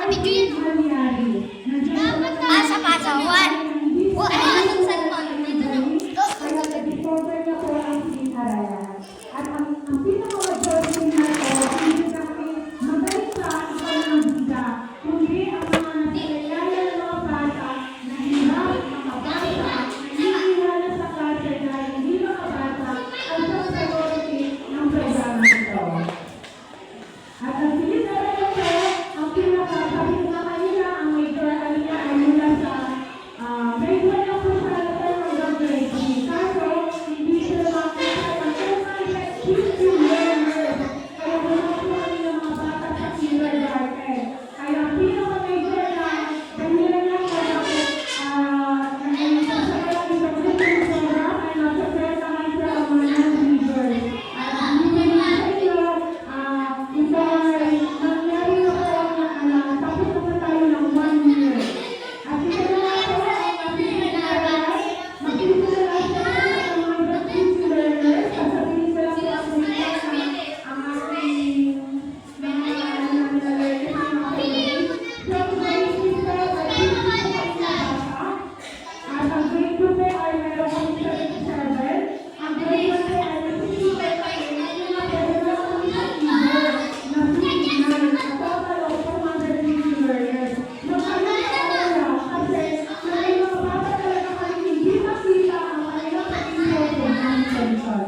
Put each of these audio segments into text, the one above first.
Nakabidyo yan. Sa pasawan. Anong cellphone? Dito na. Discover niya po ang pinag-aralan. At ang pinaka-majority na ito, hindi kami magaling sa ang kanilang bida, kundi ang mga nagkayaya ng mga bata na hirap makabasa, hinihiwala sa klase dahil hindi makabasa ang priority ng programa ito. At ang pinag-aralan po, ang pinaka-sabi ko na kanina, ang major niya ay mula sa grade 1 lang po siya hanggang grade 3. Kaso, hindi siya makita ng history learner. Kaya wala po kami ng mga bata sa kindergarten. Kaya ang pinaka-major na kanina lang po bakit nagsasayaw ng curriculum program ay nagsasayaw naman siya ang mga non-readers. At ang hindi naman sa inyo, ito ay nangyari na po tapos na po tayo ng 1 year. At ito na nga po ang pinag-aaral. Magsisimula siya sa mga history learners. Sasabihin ko lang po ang ating mga learners na mga colleagues. So, grade 3 po ay 50 po kayo nabasa. At ang grade 2 po ay meron kami 77. Ang grade 1 po ay 65 kayo. Ngayon na po, meron kami sa keyboard na 59. A total of 250 learners. Magkakaroon kasi may mga bata talaga kami hindi makita ang kanilang pag-iisip ng attention.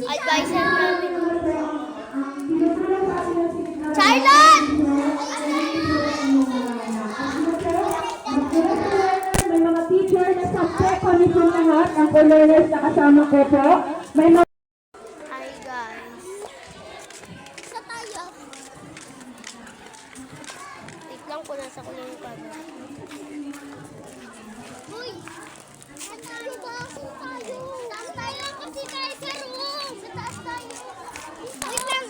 Advisor namin. Charlotte! May mga teacher na subject condition lahat ang co-learners na kasama ko po. May mga Hi guys. Sa tayo. Wait lang ko nasa ko yung camera. Uy! Saan tayo ba? Saan tayo? Saan tayo? Kasi tayo sa room. Sa taas tayo. Wait lang.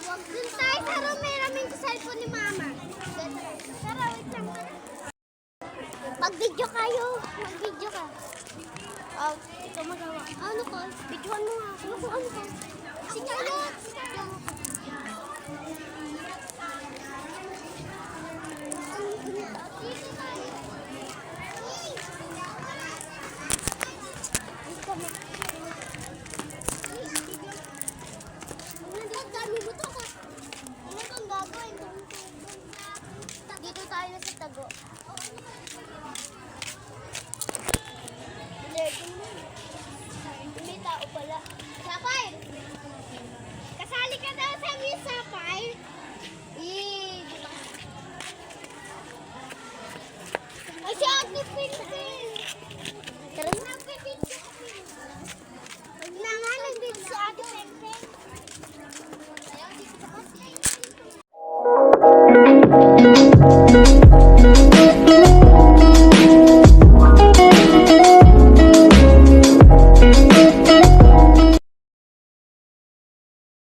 Wag dun tayo sa room. Meron sa cellphone ni mama. Tara, wait lang. Mag-video kayo. Mag-video ka. Oh, ikaw magawa. Ano ko? Videoan mo nga. Ano ko? Ano ko? Si Charlotte! Si Charlotte! Dito tayo. Dito tayo.